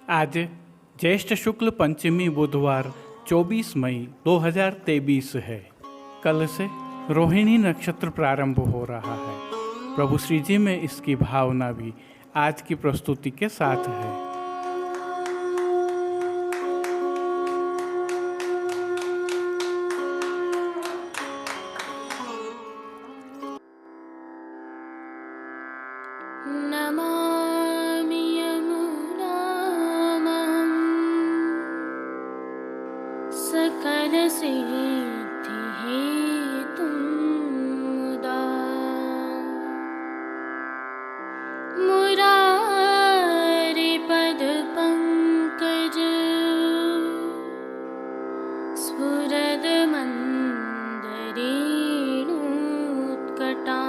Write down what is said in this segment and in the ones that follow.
आज ज्येष्ठ शुक्ल पंचमी बुधवार 24 मई 2023 है। कल से रोहिणी नक्षत्र प्रारंभ हो रहा है। प्रभु श्री जी में इसकी भावना भी आज की प्रस्तुति के साथ है। नमामि यमुनामहं सकलसिद्धिहेतुं मुदा मुरारिपदपङ्कज स्फुरदमन्दरेणुत्कटा।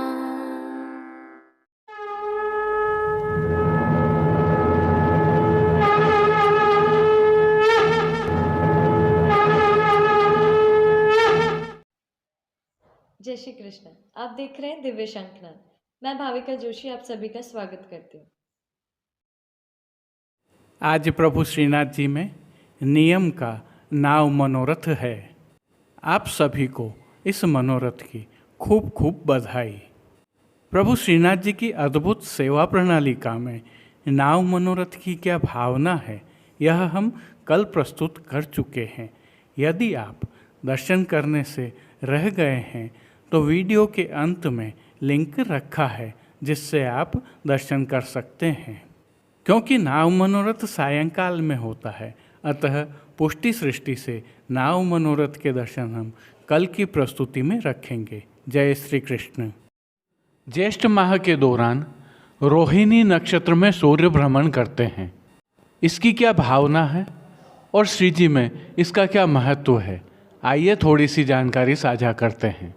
जय श्री कृष्ण। आप देख रहे हैं दिव्य शंखनाद। मैं भाविका जोशी आप सभी का स्वागत करती हूँ। आज प्रभु श्रीनाथ जी में नियम का नाव मनोरथ है। आप सभी को इस मनोरथ की खूब खूब बधाई। प्रभु श्रीनाथ जी की अद्भुत सेवा प्रणालिका में नाव मनोरथ की क्या भावना है, यह हम कल प्रस्तुत कर चुके हैं। यदि आप दर्शन करने से रह गए हैं तो वीडियो के अंत में लिंक रखा है जिससे आप दर्शन कर सकते हैं। क्योंकि नाव मनोरथ सायंकाल में होता है, अतः पुष्टि सृष्टि से नाव मनोरथ के दर्शन हम कल की प्रस्तुति में रखेंगे। जय श्री कृष्ण। ज्येष्ठ माह के दौरान रोहिणी नक्षत्र में सूर्य भ्रमण करते हैं। इसकी क्या भावना है और श्री जी में इसका क्या महत्व है, आइए थोड़ी सी जानकारी साझा करते हैं।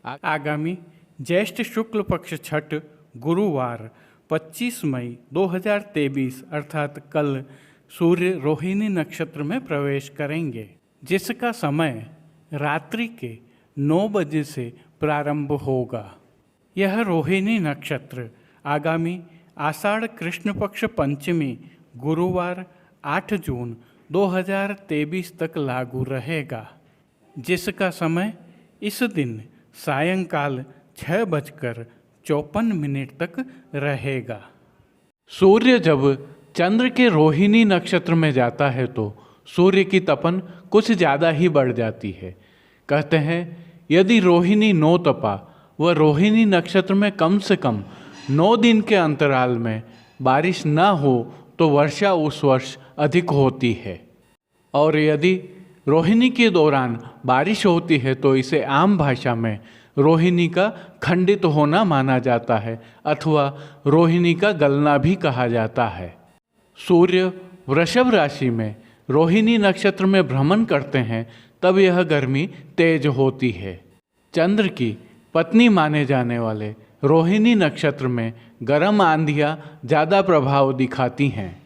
आगामी ज्येष्ठ शुक्ल पक्ष छठ गुरुवार 25 मई 2023 अर्थात कल सूर्य रोहिणी नक्षत्र में प्रवेश करेंगे, जिसका समय रात्रि के 9 बजे से प्रारंभ होगा। यह रोहिणी नक्षत्र आगामी आषाढ़ कृष्ण पक्ष पंचमी गुरुवार 8 जून 2023 तक लागू रहेगा, जिसका समय इस दिन सायंकाल 6:54 तक रहेगा। सूर्य जब चंद्र के रोहिणी नक्षत्र में जाता है तो सूर्य की तपन कुछ ज़्यादा ही बढ़ जाती है। कहते हैं यदि रोहिणी 9 तपा व रोहिणी नक्षत्र में कम से कम 9 दिन के अंतराल में बारिश न हो तो वर्षा उस वर्ष अधिक होती है, और यदि रोहिणी के दौरान बारिश होती है तो इसे आम भाषा में रोहिणी का खंडित होना माना जाता है अथवा रोहिणी का गलना भी कहा जाता है। सूर्य वृषभ राशि में रोहिणी नक्षत्र में भ्रमण करते हैं तब यह गर्मी तेज होती है। चंद्र की पत्नी माने जाने वाले रोहिणी नक्षत्र में गर्म आंधियाँ ज़्यादा प्रभाव दिखाती हैं।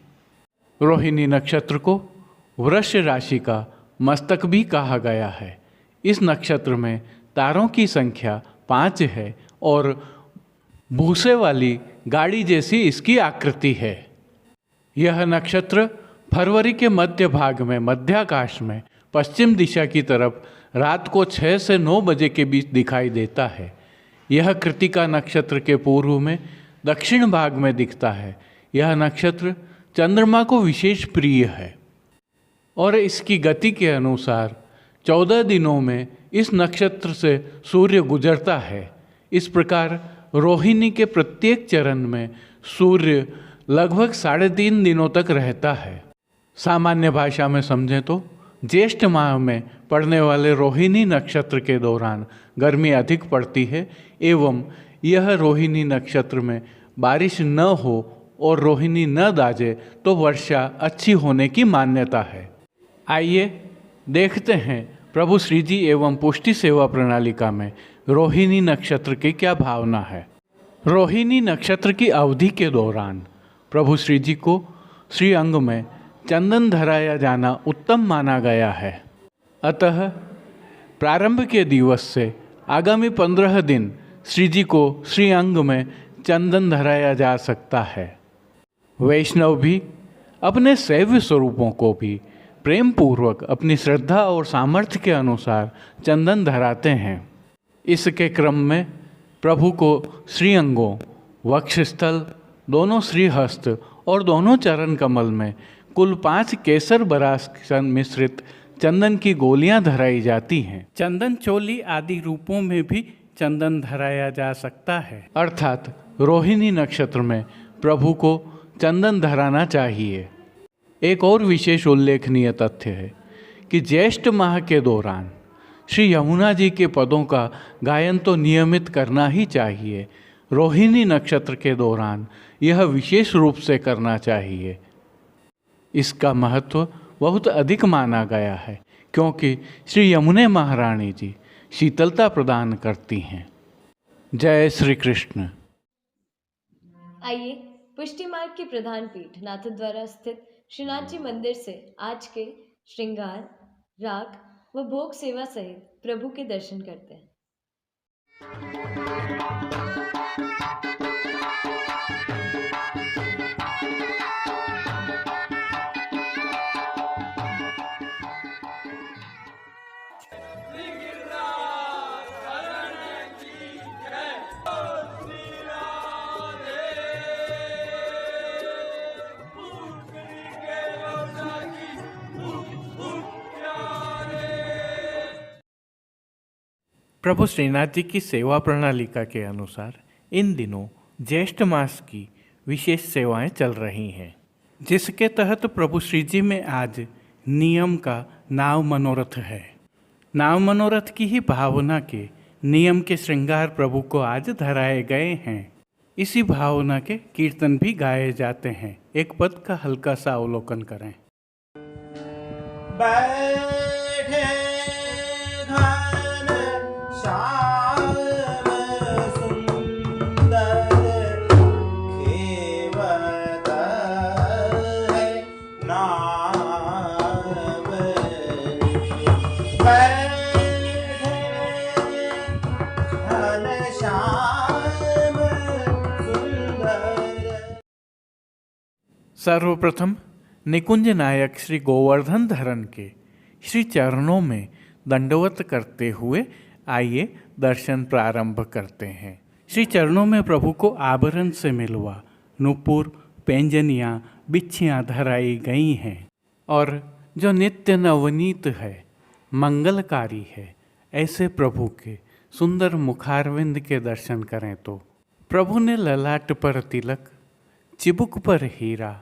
रोहिणी नक्षत्र को वृष राशि का मस्तक भी कहा गया है। इस नक्षत्र में तारों की संख्या 5 है और भूसे वाली गाड़ी जैसी इसकी आकृति है। यह नक्षत्र फरवरी के मध्य भाग में मध्याकाश में पश्चिम दिशा की तरफ रात को 6 से 9 बजे के बीच दिखाई देता है। यह कृतिका नक्षत्र के पूर्व में दक्षिण भाग में दिखता है। यह नक्षत्र चंद्रमा को विशेष प्रिय है और इसकी गति के अनुसार 14 दिनों में इस नक्षत्र से सूर्य गुजरता है। इस प्रकार रोहिणी के प्रत्येक चरण में सूर्य लगभग 3.5 दिनों तक रहता है। सामान्य भाषा में समझें तो ज्येष्ठ माह में पड़ने वाले रोहिणी नक्षत्र के दौरान गर्मी अधिक पड़ती है एवं यह रोहिणी नक्षत्र में बारिश न हो और रोहिणी न दाजे तो वर्षा अच्छी होने की मान्यता है। आइए देखते हैं प्रभु श्री जी एवं पुष्टि सेवा प्रणालिका में रोहिणी नक्षत्र की क्या भावना है। रोहिणी नक्षत्र की अवधि के दौरान प्रभु श्री जी को श्री अंग में चंदन धराया जाना उत्तम माना गया है। अतः प्रारंभ के दिवस से आगामी 15 दिन श्री जी को श्री अंग में चंदन धराया जा सकता है। वैष्णव भी अपने सेव्य स्वरूपों को भी प्रेम पूर्वक अपनी श्रद्धा और सामर्थ्य के अनुसार चंदन धराते हैं। इसके क्रम में प्रभु को श्रीअंगों, वक्षस्थल, दोनों श्रीहस्त और दोनों चरण कमल में कुल 5 केसर बरास मिश्रित चंदन की गोलियां धराई जाती हैं। चंदन चोली आदि रूपों में भी चंदन धराया जा सकता है, अर्थात रोहिणी नक्षत्र में प्रभु को चंदन धराना चाहिए। एक और विशेष उल्लेखनीय तथ्य है कि ज्येष्ठ माह के दौरान श्री यमुना जी के पदों का गायन तो नियमित करना ही चाहिए। रोहिणी नक्षत्र के दौरान यह विशेष रूप से करना चाहिए। इसका महत्व बहुत अधिक माना गया है, क्योंकि श्री यमुने महारानी जी शीतलता प्रदान करती हैं। जय श्री कृष्ण। आइए पुष्टि मार्ग की प्रधान पीठ नाथद्वारा स्थित श्रीनाथ जी मंदिर से आज के श्रृंगार, राग व भोग सेवा सहित प्रभु के दर्शन करते हैं। प्रभु श्रीनाथ जी की सेवा प्रणालिका के अनुसार इन दिनों ज्येष्ठ मास की विशेष सेवाएं चल रही हैं, जिसके तहत प्रभु श्री जी में आज नियम का नाव मनोरथ है। नाव मनोरथ की ही भावना के नियम के श्रृंगार प्रभु को आज धराए गए हैं। इसी भावना के कीर्तन भी गाए जाते हैं। एक पद का हल्का सा अवलोकन करें। बैठे श्याम सुंदर खेवत है नाव, बैठे घन श्याम सुंदर। सर्वप्रथम निकुंज नायक श्री गोवर्धन धरन के श्री चरणों में दंडवत करते हुए आइए दर्शन प्रारंभ करते हैं। श्री चरणों में प्रभु को आभरण से मिलवा नूपुर, पैंजनियाँ, बिच्छियाँ धराई गई हैं और जो नित्य नवनीत है, मंगलकारी है, ऐसे प्रभु के सुंदर मुखारविंद के दर्शन करें तो प्रभु ने ललाट पर तिलक, चिबुक पर हीरा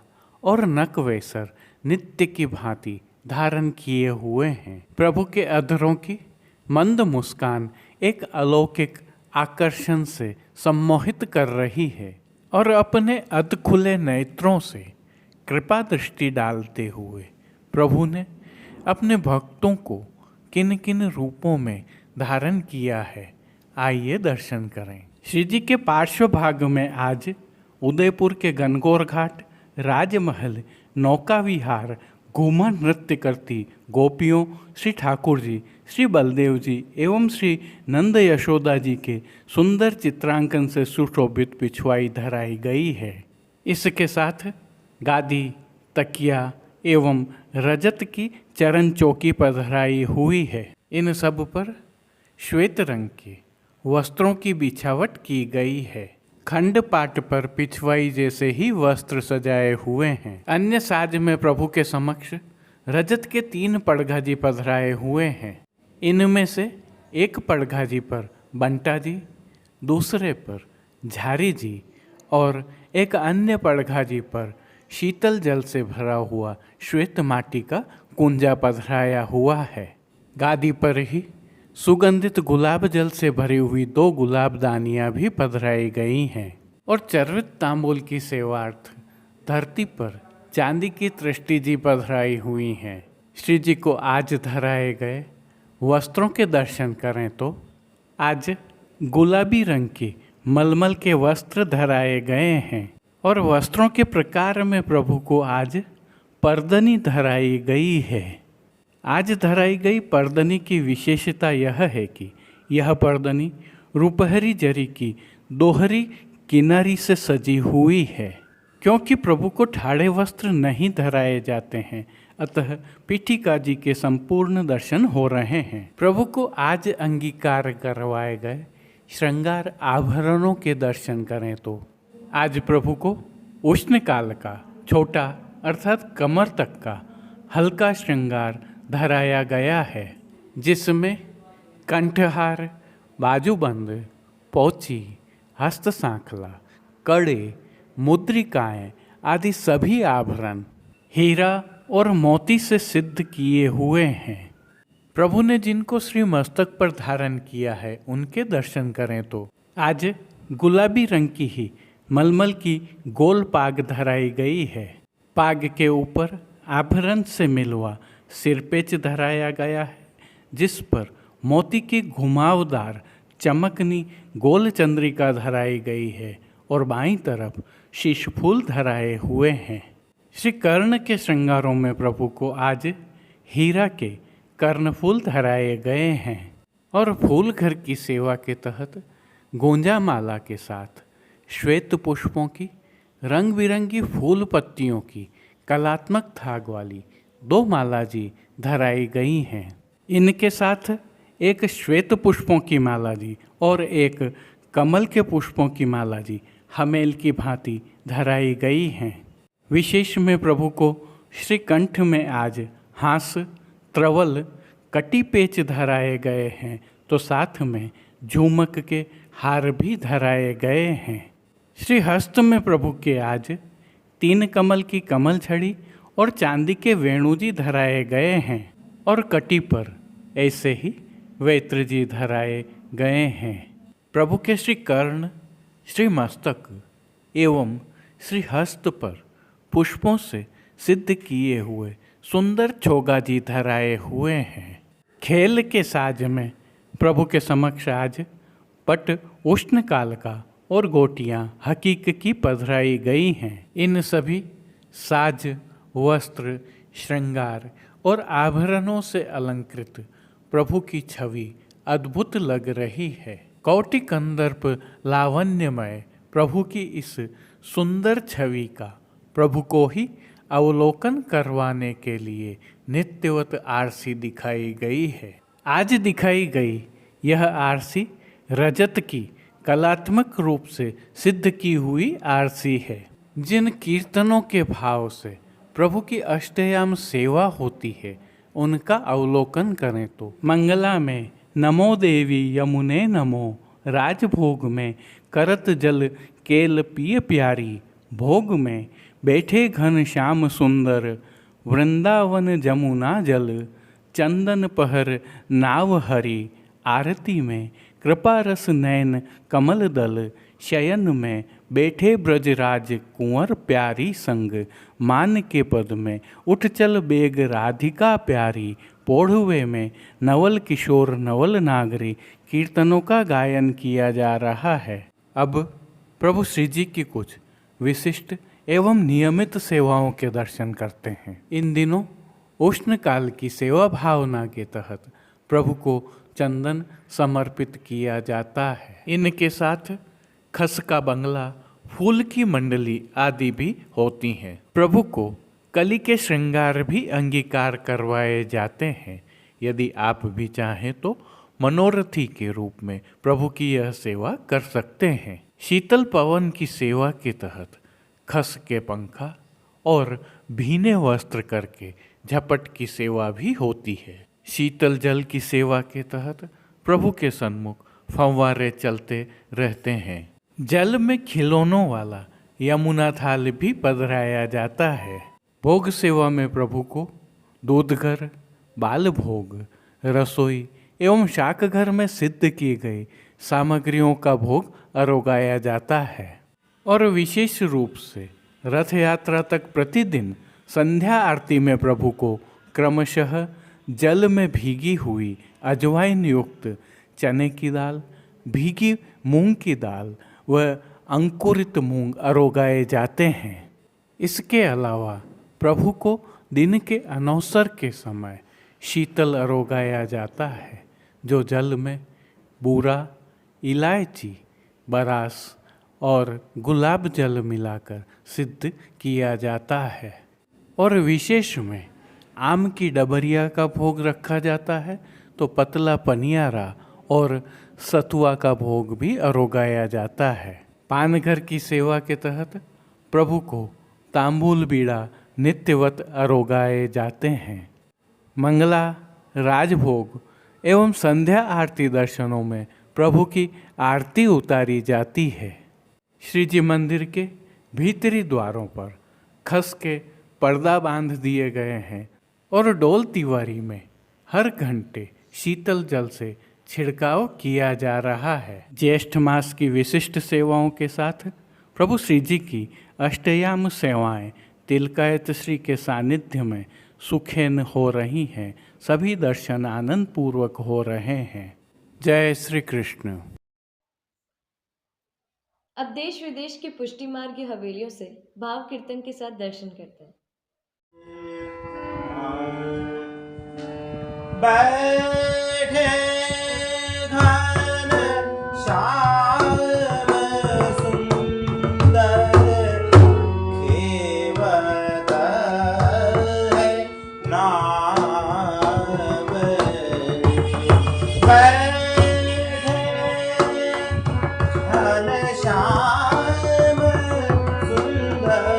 और नक वेसर नित्य की भांति धारण किए हुए हैं। प्रभु के अधरों की मंद मुस्कान एक अलौकिक आकर्षण से सम्मोहित कर रही है और अपने अध खुले नेत्रों से कृपा दृष्टि डालते हुए प्रभु ने अपने भक्तों को किन किन रूपों में धारण किया है, आइए दर्शन करें। श्री जी के पार्श्व भाग में आज उदयपुर के गणगौर घाट, राजमहल, नौका विहार, घूमर नृत्य करती गोपियों, श्री ठाकुर जी, श्री बलदेव जी एवं श्री नंद यशोदा जी के सुंदर चित्रांकन से सुशोभित पिछवाई धराई गई है। इसके साथ गादी, तकिया एवं रजत की चरण चौकी पर धराई हुई है। इन सब पर श्वेत रंग के वस्त्रों की बिछावट की गई है। खंड पाट पर पिछवाई जैसे ही वस्त्र सजाए हुए हैं। अन्य साज में प्रभु के समक्ष रजत के 3 पड़घा जी पधराए हुए हैं। इनमें से एक पड़घा जी पर बंटा जी, दूसरे पर झारी जी और एक अन्य पड़घा जी पर शीतल जल से भरा हुआ श्वेत माटी का कुंजा पधराया हुआ है। गादी पर ही सुगंधित गुलाब जल से भरी हुई 2 गुलाबदानियाँ भी पधराई गई हैं और चर्वित तांबूल की सेवार्थ धरती पर चांदी की तृष्टि जी पधराई हुई हैं। श्री जी को आज धराए गए वस्त्रों के दर्शन करें तो आज गुलाबी रंग के मलमल के वस्त्र धराए गए हैं और वस्त्रों के प्रकार में प्रभु को आज परदनी धराई गई है। आज धराई गई परदनी की विशेषता यह है कि यह परदनी रुपहरी जरी की दोहरी किनारी से सजी हुई है। क्योंकि प्रभु को ठाड़े वस्त्र नहीं धराए जाते हैं, अतः पीठिका जी के संपूर्ण दर्शन हो रहे हैं। प्रभु को आज अंगीकार करवाए गए श्रृंगार आभरणों के दर्शन करें तो आज प्रभु को उष्ण काल का छोटा अर्थात कमर तक का हल्का श्रृंगार धराया गया है, जिसमें कंठहार, बाजूबंद, पोची, हस्त सांखला, कड़े, मुद्रिकाएं आदि सभी आभरण हीरा और मोती से सिद्ध किए हुए हैं। प्रभु ने जिनको श्री मस्तक पर धारण किया है उनके दर्शन करें तो आज गुलाबी रंग की ही मलमल की गोल पाग धराई गई है। पाग के ऊपर आभरण से मिलवा सिरपेच धराया गया है, जिस पर मोती की घुमावदार चमकनी गोल चंद्रिका धराई गई है और बाईं तरफ शीश फूल धराए हुए हैं। श्री कर्ण के श्रृंगारों में प्रभु को आज हीरा के कर्णफूल धराए गए हैं और फूल घर की सेवा के तहत गोंजा माला के साथ श्वेत पुष्पों की रंग बिरंगी फूल पत्तियों की कलात्मक धाग वाली 2 माला जी धराई गई हैं। इनके साथ एक श्वेत पुष्पों की माला जी और एक कमल के पुष्पों की माला जी हमेल की भांति धराई गई हैं। विशेष में प्रभु को श्री कंठ में आज हास, त्रवल, कटी पेच धराए गए हैं तो साथ में झूमक के हार भी धराए गए हैं। श्री हस्त में प्रभु के आज 3 कमल की कमल छड़ी और चांदी के वेणु जी धराए गए हैं और कटी पर ऐसे ही वेत्र जी धराए गए हैं। प्रभु के श्री कर्ण, श्री मस्तक एवं श्री हस्त पर पुष्पों से सिद्ध किए हुए सुंदर छोगा जी धराए हुए हैं। खेल के साज में प्रभु के समक्ष आज पट उष्ण काल का और गोटियां हकीक की पधराई गई हैं। इन सभी साज, वस्त्र, श्रृंगार और आभरणों से अलंकृत प्रभु की छवि अद्भुत लग रही है। कौटि कंदर्प लावण्यमय प्रभु की इस सुंदर छवि का प्रभु को ही अवलोकन करवाने के लिए नित्यवत आरसी दिखाई गई है। आज दिखाई गई यह आरसी रजत की कलात्मक रूप से सिद्ध की हुई आरसी है। जिन कीर्तनों के भाव से प्रभु की अष्टयाम सेवा होती है उनका अवलोकन करें तो मंगला में नमो देवी यमुने नमो, राजभोग में करत जल केल पिय प्यारी, भोग में बैठे घन श्याम सुंदर, वृंदावन जमुना जल, चंदन पहर नाव हरि, आरती में कृपा रस नयन कमल दल, शयन में बैठे ब्रजराज कुंवर प्यारी संग, मान के पद में उठ चल बेग राधिका प्यारी, पोढ़ुए में नवल किशोर नवल नागरी कीर्तनों का गायन किया जा रहा है। अब प्रभु श्री जी की कुछ विशिष्ट एवं नियमित सेवाओं के दर्शन करते हैं। इन दिनों उष्ण काल की सेवा भावना के तहत प्रभु को चंदन समर्पित किया जाता है। इनके साथ खस का बंगला, फूल की मंडली आदि भी होती हैं। प्रभु को कली के श्रृंगार भी अंगीकार करवाए जाते हैं। यदि आप भी चाहें तो मनोरथी के रूप में प्रभु की यह सेवा कर सकते हैं। शीतल पवन की सेवा के तहत खस के पंखा और भीने वस्त्र करके झपट की सेवा भी होती है। शीतल जल की सेवा के तहत प्रभु के सन्मुख फव्वारे चलते रहते हैं। जल में खिलौनों वाला यमुना थाल भी पधराया जाता है। भोग सेवा में प्रभु को दूधघर, बाल भोग, रसोई एवं शाक घर में सिद्ध की गई सामग्रियों का भोग अरोगाया जाता है और विशेष रूप से रथ यात्रा तक प्रतिदिन संध्या आरती में प्रभु को क्रमशः जल में भीगी हुई अजवाइन युक्त चने की दाल, भीगी मूंग की दाल व अंकुरित मूंग अरोगाए जाते हैं। इसके अलावा प्रभु को दिन के अनवसर के समय शीतल अरोगाया जाता है, जो जल में बूरा, इलायची, बरास और गुलाब जल मिलाकर सिद्ध किया जाता है। और विशेष में आम की डबरिया का भोग रखा जाता है, तो पतला पनियारा और सतुआ का भोग भी अरोगाया जाता है। पानघर की सेवा के तहत प्रभु को तांबूल बीड़ा नित्यवत अरोगाए जाते हैं। मंगला, राजभोग एवं संध्या आरती दर्शनों में प्रभु की आरती उतारी जाती है। श्री जी मंदिर के भीतरी द्वारों पर खस के पर्दा बांध दिए गए हैं और डोल तिवारी में हर घंटे शीतल जल से छिड़काव किया जा रहा है। ज्येष्ठ मास की विशिष्ट सेवाओं के साथ प्रभु श्री जी की अष्टयाम सेवाएं तिलकायत श्री के सानिध्य में सुखेन हो रही हैं। सभी दर्शन आनंद पूर्वक हो रहे हैं। जय श्री कृष्ण। अब देश विदेश की पुष्टि मार्ग की हवेलियों से भाव कीर्तन के साथ दर्शन करते हैं। बैठे घन श्याम सुंदर खेवत है नाम। बैठे घन श्याम सुंदर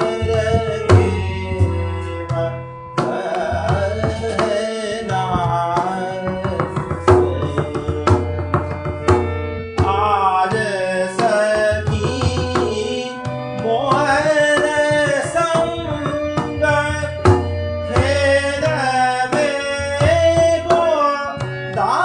आज सखी मोहन संग खेल में गोदान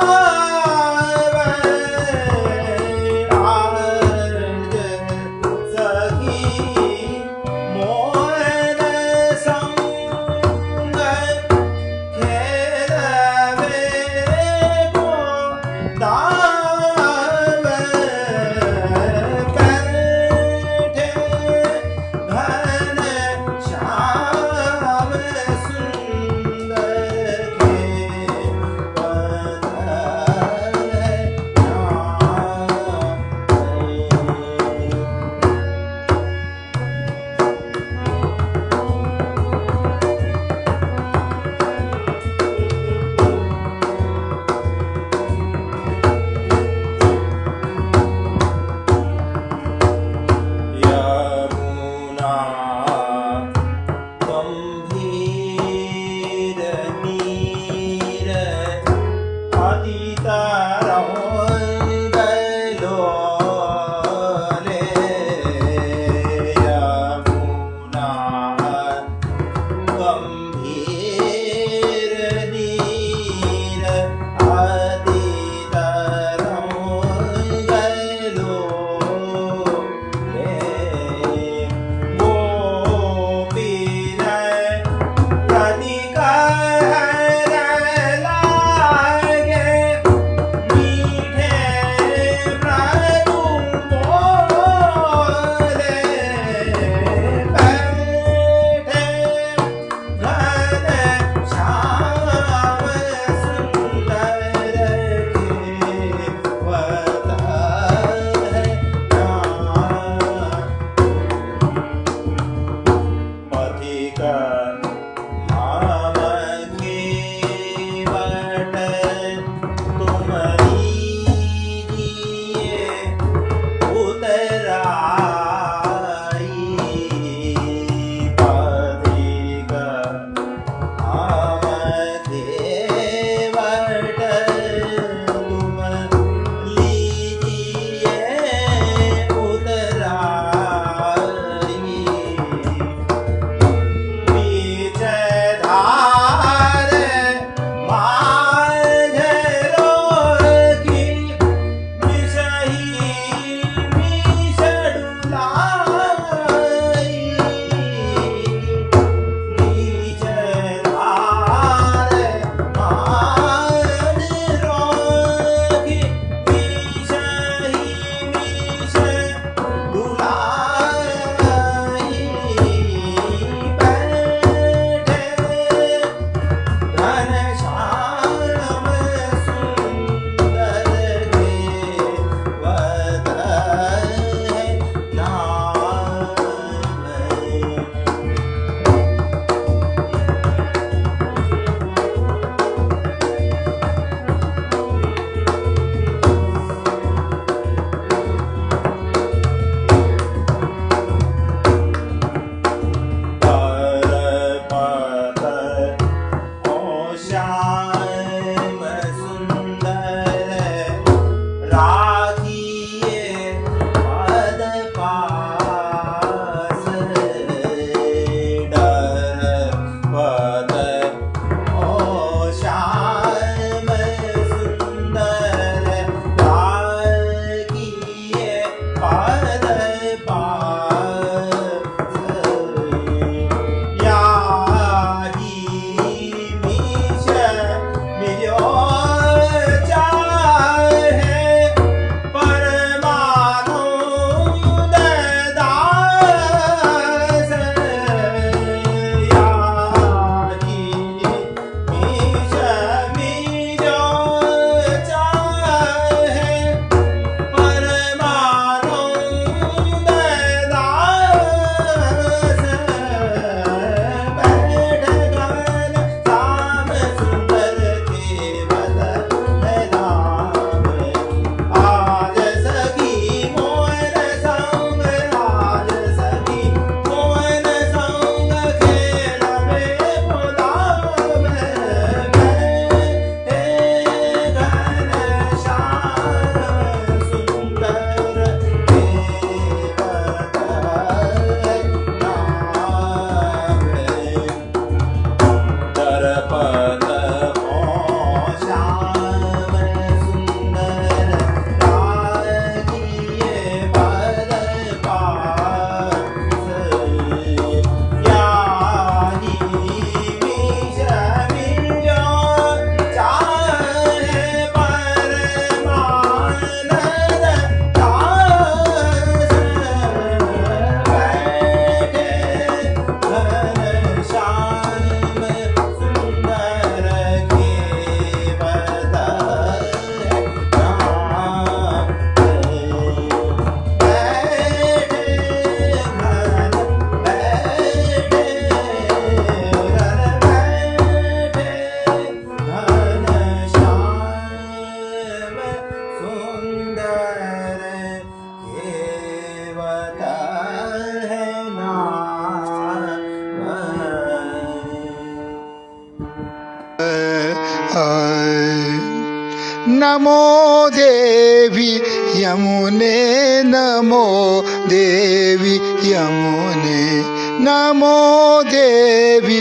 नमो देवी यमुने, नमो देवी यमुने, नमो देवी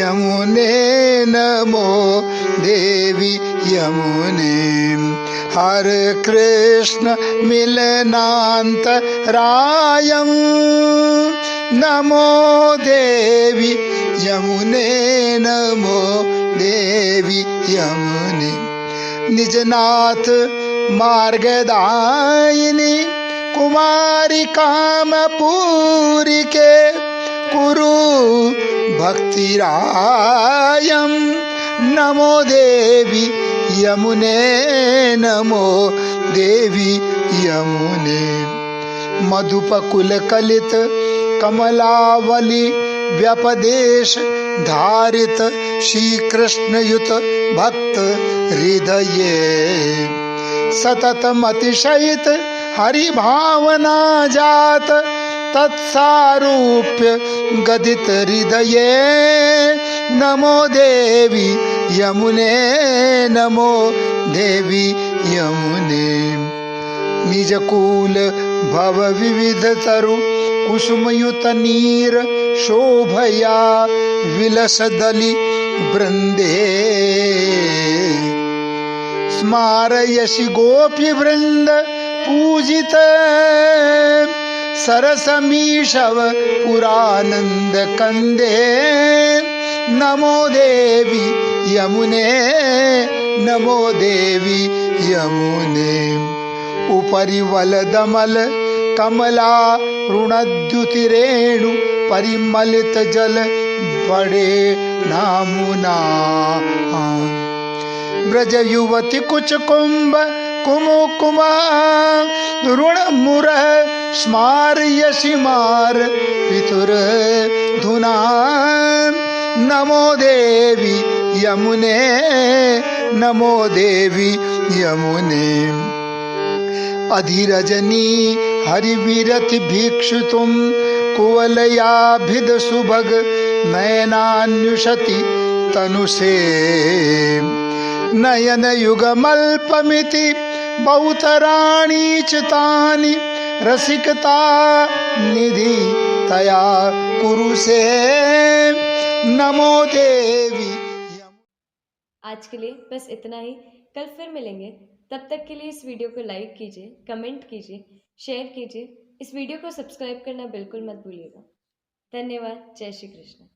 यमुने, नमो देवी यमुने। हरे कृष्ण मिलनान्तरायं, नमो देवी यमुने, नमो देवी यमुने। निजनाथ मार्गदायिनी कुमारी कामपूरी के कुरु भक्तिरायं, नमो देवी यमुने, नमो देवी यमुने। मधुपकुल कलित कमलावली व्यपदेश धारित श्री कृष्ण युत भक्त हृदये, सततम अतिशयित हरि भावना जात तत्सारूप्य गदित हृदये, नमो देवी यमुने, नमो देवी यमुने। निजकूल भव विविध तरु कुसुमयुत नीर शोभया विलस दलि वृंदे, स्मारयसि गोपी वृंद पूजित सरसमीशव पुरानंद कंदे, नमो देवी यमुने, नमो देवी यमुने। उपरि वलदमल कमला ऋणद्युतिरेणु परिमलित जल बड़े नामुना, ब्रज युवती कुच कुंभ कुमुकुमा ऋण मुर स्मार्यसि मार पितुर धुना, नमो देवी यमुने, नमो देवी यमुने। अधिरजनी हरिविरति भिक्षु तुम कुवलयाभिद सुभग नयनान्युषति तनुसे, नयन युगमल्पमिति बहुतराणि चितानि रसिकता निधि तया कुरुसे, नमो देवी। आज के लिए बस इतना ही। कल फिर मिलेंगे। तब तक के लिए इस वीडियो को लाइक कीजिए, कमेंट कीजिए, शेयर कीजिए। इस वीडियो को सब्सक्राइब करना बिल्कुल मत भूलिएगा। धन्यवाद। जय श्री कृष्ण।